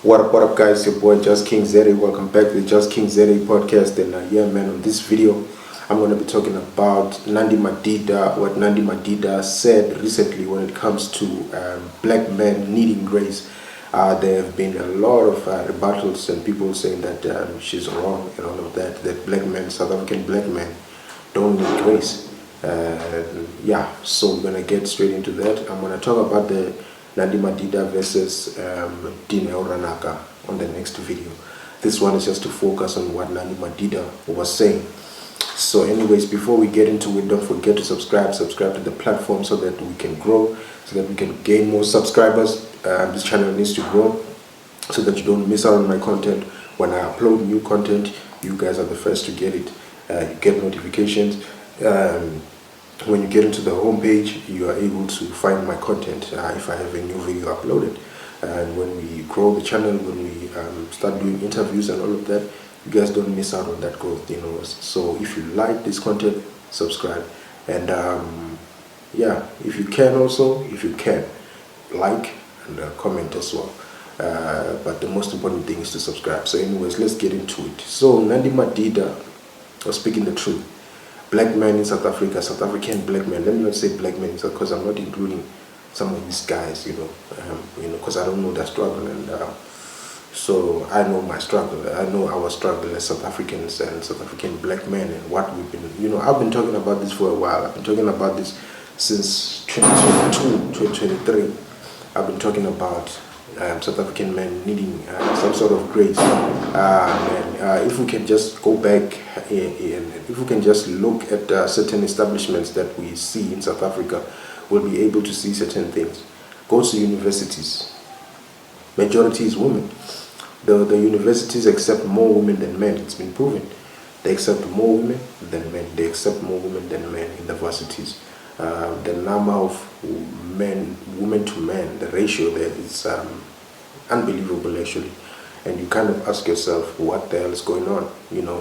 What up, guys? Your boy Just King Zeri. Welcome back to the Just King Zeri podcast. And yeah, man, on this video, I'm going to be talking about Nandi Madida, what Nandi Madida said recently when it comes to black men needing grace. There have been a lot of rebuttals and people saying that she's wrong and all of that, that black men, South African black men, don't need grace. Yeah, so we're going to get straight into that. I'm going to talk about the Nandi Madida versus Dineo Ranaka on the next video. This one is just to focus on what Nandi Madida was saying. So anyways, before we get into it, don't forget to subscribe to the platform so that we can grow, so that we can gain more subscribers. This channel needs to grow so that you don't miss out on my content. When I upload new content, you guys are the first to get it. You get notifications. When you get into the home page, you are able to find my content if I have a new video uploaded. And when we grow the channel, when we start doing interviews and all of that, you guys don't miss out on that growth, So if you like this content, subscribe. And yeah, if you can like and comment as well. But the most important thing is to subscribe. So anyways, let's get into it. So Nandi Madida was speaking the truth. Black men in South Africa, South African black men. Let me not say black men because I'm not including some of these guys, because I don't know their struggle, and so I know my struggle. I know our struggle as South Africans and South African black men, and what we've been. I've been talking about this for a while. I've been talking about this since 2022, 2023. I've been talking about South African men needing some sort of grace. If we can just go back and if we can just look at certain establishments that we see in South Africa, we'll be able to see certain things. Go to universities. Majority is women. The universities accept more women than men. It's been proven. They accept more women than men. They accept more women than men in the varsities. The number of women to men, the ratio there is unbelievable actually, and you kind of ask yourself what the hell is going on,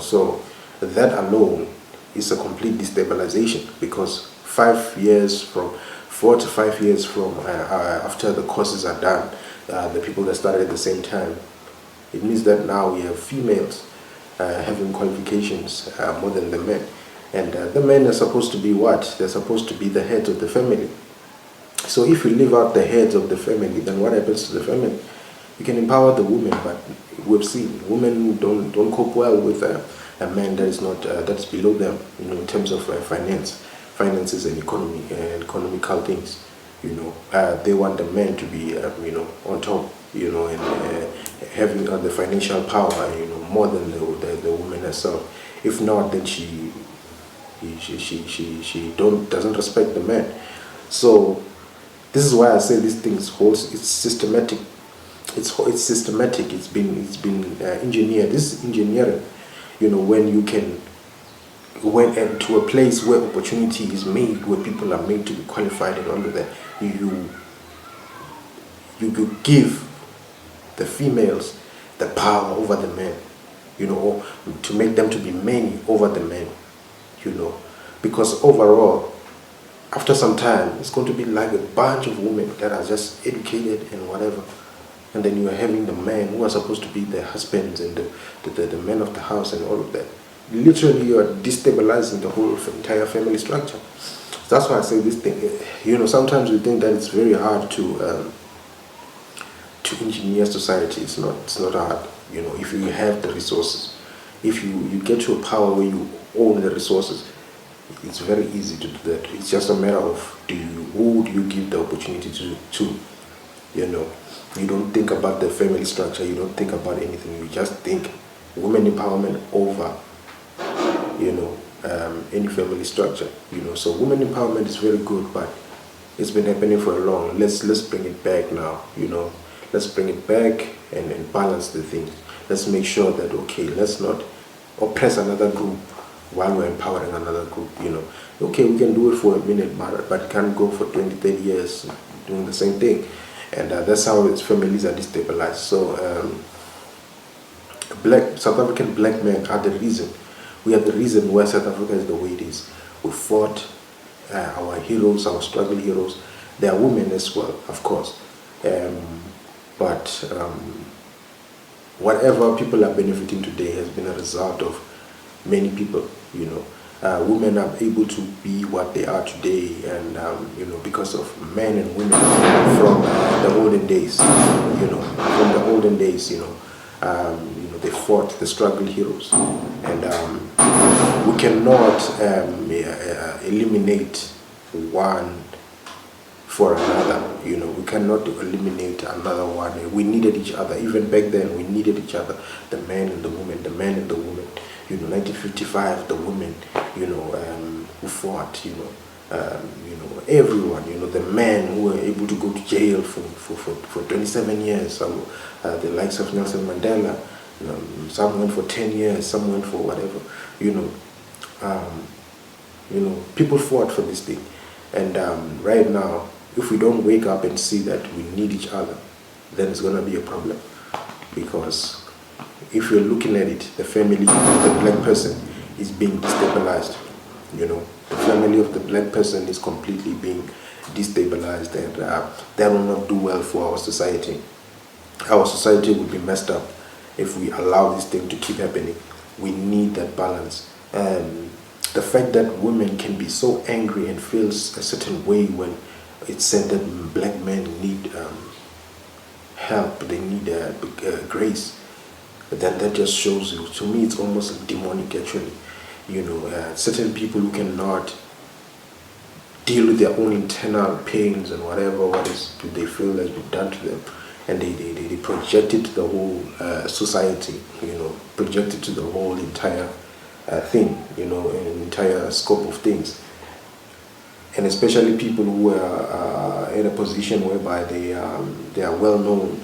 So that alone is a complete destabilization, because 4 to 5 years from after the courses are done, the people that started at the same time, it means that now we have females having qualifications more than the men. And the men are supposed to be what? They're supposed to be the heads of the family. So if you leave out the heads of the family, then what happens to the family? You can empower the women, but we've seen women don't cope well with a man that is not that's below them, in terms of finances and economy and economical things. They want the man to be on top, and having the financial power, more than the woman herself. If not, then she doesn't respect the man. So this is why I say these things it's systematic. It's systematic. It's been engineered. This is engineering. When to a place where opportunity is made, where people are made to be qualified and all of that, you give the females the power over the men, or to make them to be many over the men, because overall, after some time, it's going to be like a bunch of women that are just educated and whatever. And then you are having the men who are supposed to be the husbands and the men of the house and all of that. Literally, you are destabilizing the whole entire family structure. That's why I say this thing. Sometimes we think that it's very hard to engineer society. It's not hard. If you have the resources, if you get to a power where you own the resources, it's very easy to do that. It's just a matter of who do you give the opportunity to. You don't think about the family structure. You don't think about anything. You just think women empowerment over, any family structure. So women empowerment is very good, but it's been happening for a long. Let's bring it back now. Let's bring it back and balance the things. Let's make sure that let's not oppress another group while we're empowering another group. Okay, we can do it for a minute, but it can't go for 20, 30 years doing the same thing. And that's how its families are destabilized. So South African black men are the reason. We are the reason why South Africa is the way it is. We fought our heroes, our struggle heroes. There are women as well, of course. But whatever people are benefiting today has been a result of many people, you know. Women are able to be what they are today, and you know, because of men and women from the olden days, you know, from the olden days, you know, they fought the struggle heroes, and we cannot eliminate one for another. You know, we cannot eliminate another one. We needed each other. Even back then, we needed each other. The man and the woman, the man and the woman. You know, 1955, the women, you know, who fought, you know, everyone, you know, the men who were able to go to jail for 27 years, the likes of Nelson Mandela, you know, some went for 10 years, some went for whatever, you know, people fought for this thing. And right now, if we don't wake up and see that we need each other, then it's going to be a problem. Because if you're looking at it, the family of the black person is being destabilized. You know, the family of the black person is completely being destabilized, and that will not do well for our society. Our society will be messed up if we allow this thing to keep happening. We need that balance. The fact that women can be so angry and feel a certain way when it's said that black men need help, they need grace, then that just shows you, to me, it's almost demonic actually. You know, certain people who cannot deal with their own internal pains and whatever they feel has been done to them, and they project it to the whole society, you know, project it to the whole entire thing, you know, an entire scope of things. And especially people who are in a position whereby they are well known,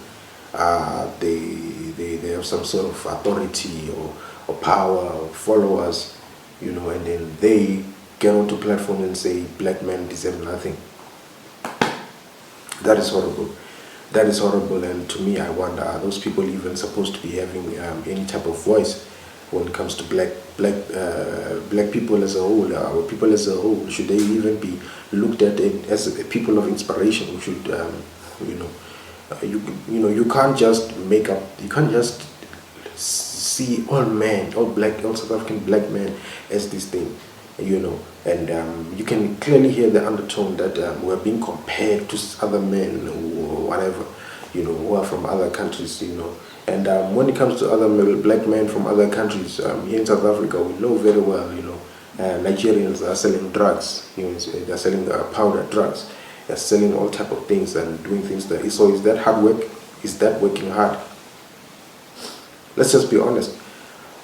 they have some sort of authority or power or followers, you know, and then they get onto platform and say black men deserve nothing. That is horrible. That is horrible, and to me, I wonder, are those people even supposed to be having any type of voice when it comes to black people as a whole, or people as a whole? Should they even be looked at as people of inspiration? We should, you can't just make up. You can't just see all men, all South African black men as this thing, you know. And you can clearly hear the undertone that we're being compared to other men or whatever, you know, who are from other countries, you know. And when it comes to other black men from other countries, here in South Africa, we know very well, you know, Nigerians are selling drugs, you know, they're selling powder drugs, they're selling all type of things and doing things that. So is that hard work? Is that working hard? Let's just be honest.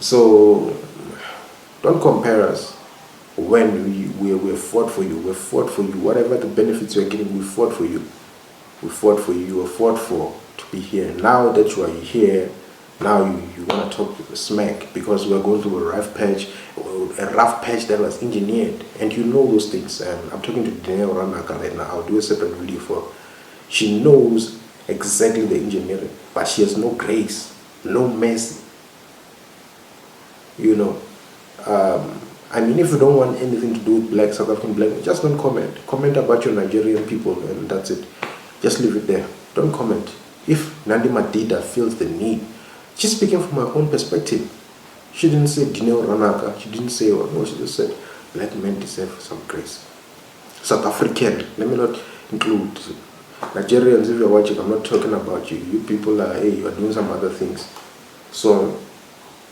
So don't compare us. When we fought for you, we fought for you. Whatever the benefits you're getting, we fought for you. We fought for you. You were fought for to be here. Now that you are here, now you want to talk smack because we're going through a rough patch that was engineered, and you know those things. I'm talking to Dineo Ranaka right now. I'll do a separate video for her. She knows exactly the engineering, but she has no grace, no mercy. You know. I mean, if you don't want anything to do with South African black, just don't comment. Comment about your Nigerian people, and that's it. Just leave it there. Don't comment. If Nandi Madida feels the need, she's speaking from her own perspective. She didn't say Dineo Ranaka. She didn't say, oh no, she just said black men deserve some grace. South African, let me not include Nigerians. If you're watching, I'm not talking about you. You people are, hey, you are doing some other things. So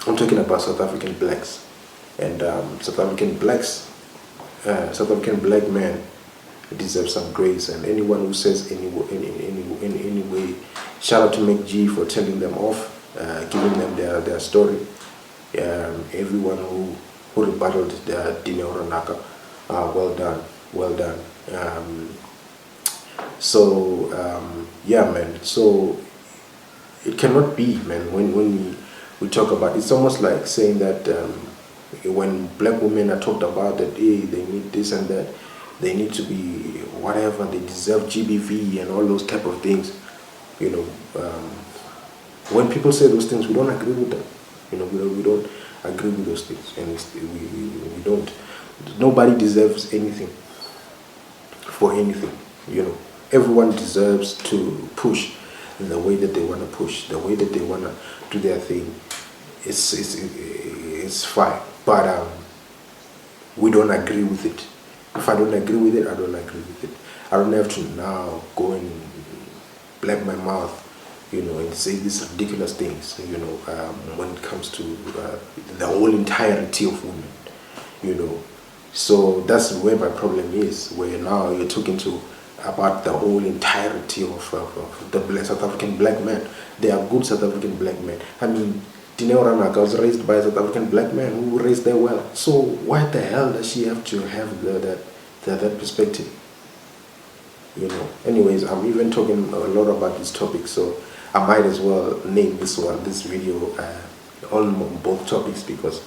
I'm talking about South African blacks. And South African blacks, South African black men deserve some grace. And anyone who says in any way, shout out to Make G for telling them off, giving them their story. Everyone who rebutted Dineo Ranaka, well done, well done. Yeah, man. So it cannot be, man. When we talk about, it's almost like saying that. When black women are talked about that, hey, they need this and that, they need to be whatever, they deserve GBV and all those type of things, you know. When people say those things, we don't agree with them, you know. We don't agree with those things, and we don't. Nobody deserves anything for anything, you know. Everyone deserves to push the way that they want to push, the way that they want to do their thing, it's fine. But we don't agree with it. If I don't agree with it, I don't agree with it. I don't have to now go and black my mouth, and say these ridiculous things, when it comes to the whole entirety of women, So that's where my problem is, where now you're talking about the whole entirety of the South African black man. They are good South African black men. I mean, Dineo Ranaka was raised by a South African black man who raised her well. So why the hell does she have to have that perspective? Anyways, I'm even talking a lot about this topic, so I might as well name this video on both topics, because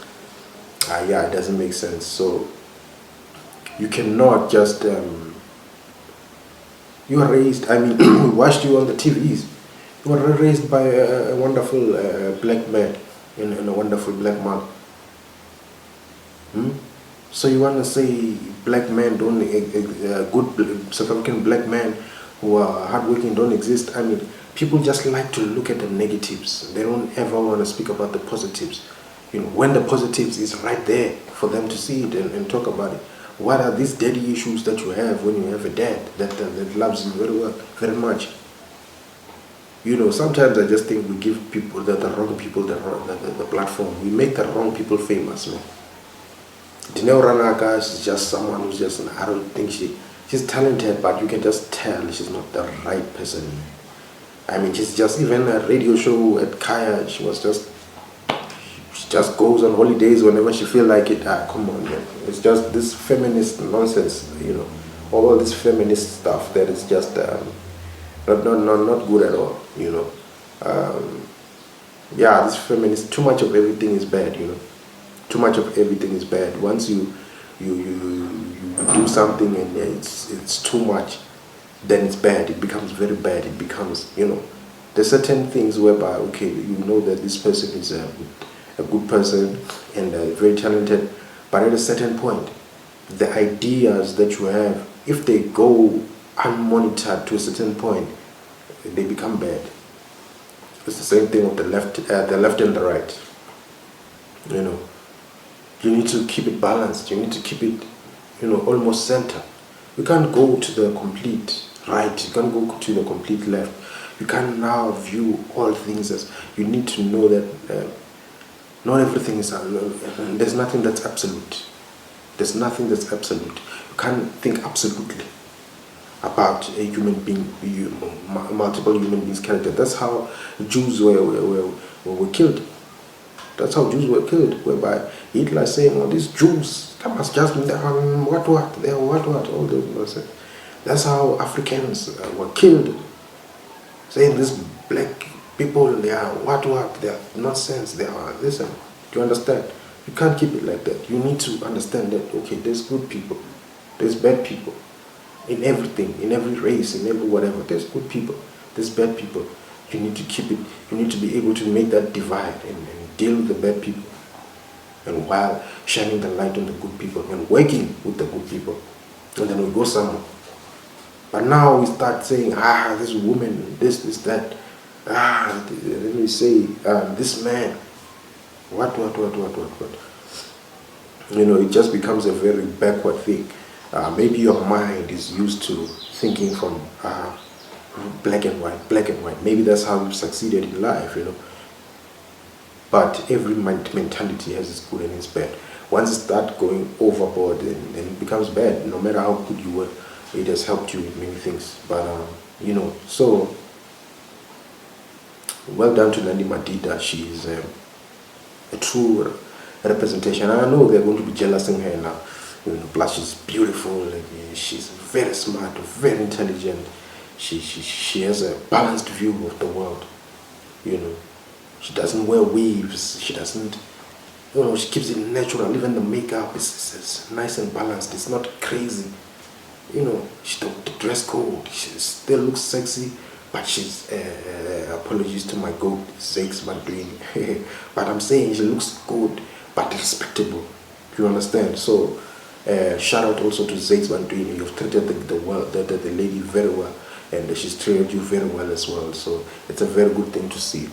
it doesn't make sense. So you cannot just you are raised, we watched you on the TVs, you were raised by a wonderful black man and a wonderful black mom. So you want to say black men don't, good South African black men who are hardworking don't exist? People just like to look at the negatives. They don't ever want to speak about the positives. When the positives is right there for them to see it and talk about it. What are these daddy issues that you have when you have a dad that loves you very well, very much? Sometimes I just think we give people, the wrong people, the platform. We make the wrong people famous, man. Dineo Ranaka is just someone who's just, I don't think she's talented, but you can just tell she's not the right person. She's just, even a radio show at Kaya, she just goes on holidays whenever she feel like it. Come on, man. It's just this feminist nonsense, all this feminist stuff that is just not good at all, this feminist, too much of everything is bad, Too much of everything is bad. Once you do something and it's too much, then it's bad. It becomes very bad. It becomes, there's certain things whereby, okay, that this person is a good person and very talented, but at a certain point, the ideas that you have, if they go unmonitored to a certain point, they become bad. It's the same thing with the left and the right. You need to keep it balanced. You need to keep it, almost center. You can't go to the complete right. You can't go to the complete left. You can't now view all things as, you need to know that not everything is, there's nothing that's absolute. There's nothing that's absolute. You can't think absolutely about a human being, multiple human beings' character. That's how Jews were killed. That's how Jews were killed, whereby Hitler saying, these Jews, that must just be all those nonsense. That's how Africans were killed, saying these black people, they are they are nonsense, they are, listen, do you understand? You can't keep it like that. You need to understand that, okay, there's good people, there's bad people, in everything, in every race, in every whatever, there's good people, there's bad people. You need to keep it, you need to be able to make that divide and deal with the bad people, and while shining the light on the good people and working with the good people, and then we go somewhere. But now we start saying, this woman, this, that, let me say, this man, what. It just becomes a very backward thing. Maybe your mind is used to thinking from black and white. Maybe that's how you've succeeded in life, But every mentality has its good and its bad. Once it starts going overboard, then it becomes bad. No matter how good you were, it has helped you with many things. But, so, well done to Nandi Madida. She is a true representation. And I know they're going to be jealous in her now. Plus she's beautiful, she's very smart, very intelligent. She has a balanced view of the world, She doesn't wear weaves. She doesn't, she keeps it natural. Even the makeup is nice and balanced. It's not crazy. She the dress code. She still looks sexy, but she's, apologies to my goat, Zakes Madrid. But I'm saying she looks good, but respectable. You understand? So, shout out also to Zakes Madrid. You've treated the lady very well. and she's treated you very well as well. So it's a very good thing to see.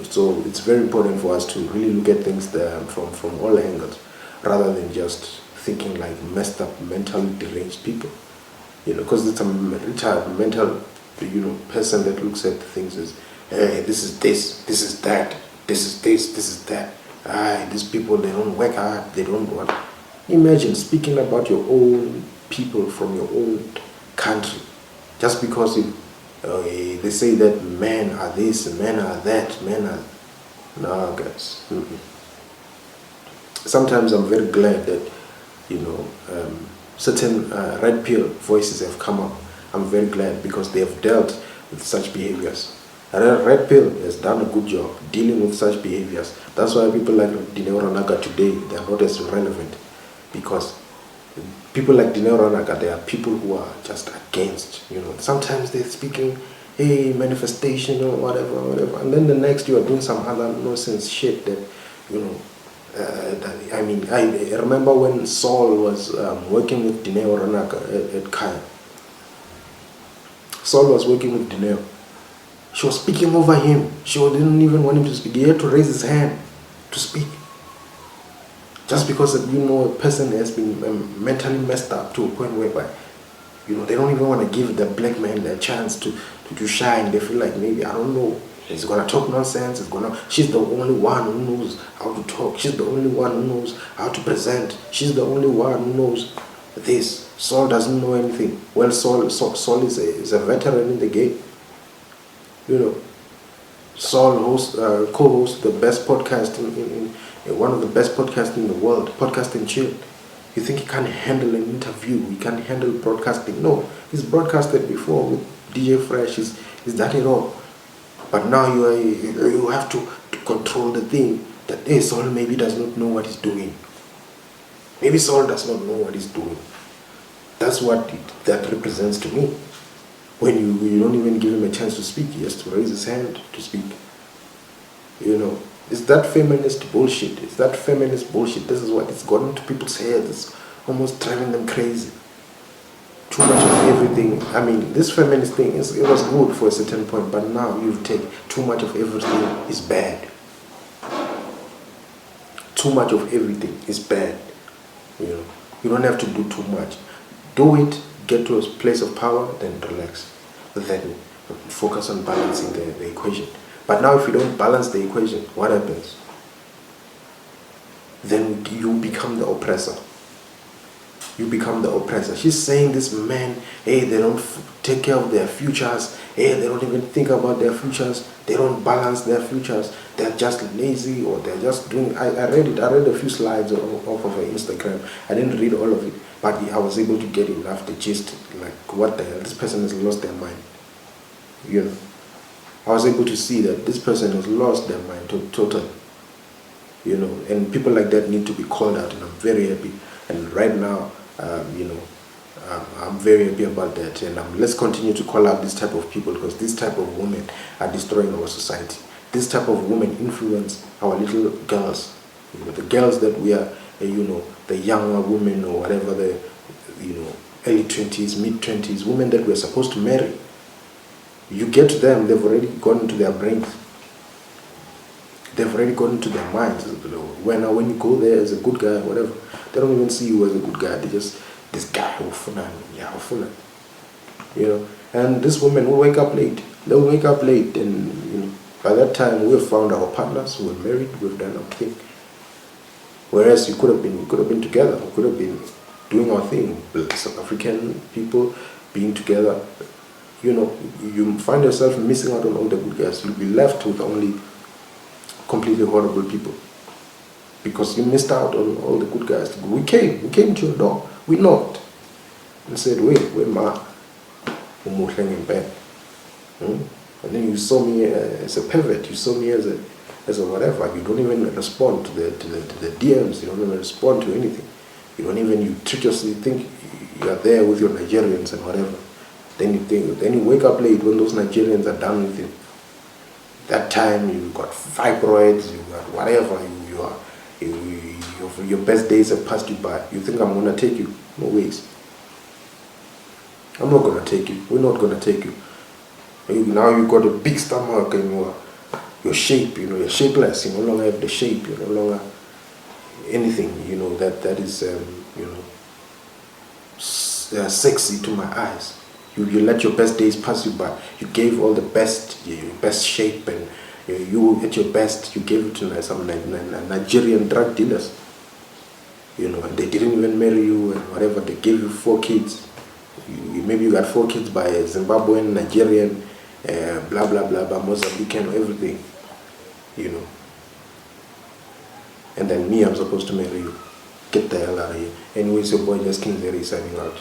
So it's very important for us to really look at things from all angles, rather than just thinking like messed up, mentally deranged people. Because it's a retarded mental, person that looks at things as, hey, this is that, this is that. These people, they don't work hard, they don't want. Imagine speaking about your own people from your own country, just because they say that men are this, men are that, men are... No, guys. Sometimes I'm very glad that, certain red pill voices have come up. I'm very glad, because they have dealt with such behaviors. Red pill has done a good job dealing with such behaviors. That's why people like Dineo Ranaka today, they are not as relevant, because people like Dineo Ranaka, they are people who are just against, sometimes they're speaking, hey, manifestation or whatever, and then the next you are doing some other nonsense shit that, I remember when Saul was working with Dineo Ranaka at Kaya. Saul was working with Dineo. She was speaking over him. She didn't even want him to speak. He had to raise his hand to speak. Just because a person has been mentally messed up to a point whereby, they don't even want to give the black man the chance to shine. They feel like maybe, I don't know, he's gonna talk nonsense. She's the only one who knows how to talk. She's the only one who knows how to present. She's the only one who knows this. Saul doesn't know anything. Well, Saul is a veteran in the game. Saul co-hosts the best podcast in one of the best podcasts in the world, Podcast and Chill. You think he can't handle an interview? He can't handle broadcasting? No, he's broadcasted before with DJ Fresh. He's done it all. But now you have to control the thing that, hey, Saul maybe does not know what he's doing. Maybe Saul does not know what he's doing. That's what that represents to me. When you don't even give him a chance to speak, he has to raise his hand to speak. It's that feminist bullshit. It's that feminist bullshit. This is what it's gotten into people's heads. It's almost driving them crazy. Too much of everything. I mean, this feminist thing, it was good for a certain point, but now you take too much of everything is bad. Too much of everything is bad. You don't have to do too much. Do it, get to a place of power, then relax. Then focus on balancing the equation. But now if you don't balance the equation, what happens? Then you become the oppressor. You become the oppressor. She's saying this man, hey, they don't take care of their futures. Hey, they don't even think about their futures. They don't balance their futures. They're just lazy, or they're just doing... I read it. I read a few slides off of her Instagram. I didn't read all of it, but I was able to get enough the gist. Like, what the hell? This person has lost their mind. I was able to see that this person has lost their mind totally. And people like that need to be called out, and I'm very happy. And right now, I'm very happy about that. And let's continue to call out this type of people, because this type of women are destroying our society. This type of women influence our little girls. The girls that we are, the younger women, or whatever, the early 20s, mid 20s, women that we're supposed to marry. You get to them, they've already gone into their brains. They've already gone into their minds. When you go there as a good guy, whatever, they don't even see you as a good guy. They just, this guy, and this woman will wake up late. They'll wake up late, and by that time we've found our partners, we're married, we've done our thing. Whereas you could have been together, we could have been doing our thing. South African people being together. You find yourself missing out on all the good guys. You'll be left with only completely horrible people, because you missed out on all the good guys. We came to your door. We knocked and said, wait, ma, in bed. And then you saw me as a pervert. You saw me as a whatever. You don't even respond to the DMs. You don't even respond to anything. You treat yourself. You think you are there with your Nigerians and whatever. Then you wake up late when those Nigerians are done with you. That time you got fibroids, you got whatever, your best days have passed you by. You think I'm gonna take you? No ways. I'm not gonna take you. We're not gonna take you. Now you got a big stomach and your shape, you're shapeless. You no longer have the shape. You're no longer anything. That is, sexy to my eyes. You let your best days pass you by. You gave all the best, your best shape, and you at your best. You gave it to some Nigerian drug dealers. And they didn't even marry you and whatever. They gave you 4 kids. Maybe you got 4 kids by a Zimbabwean, Nigerian, blah blah blah, blah, Mozambican, everything. And then me, I'm supposed to marry you. Get the hell out of here. Anyways, your boy Just King Zeri signing out.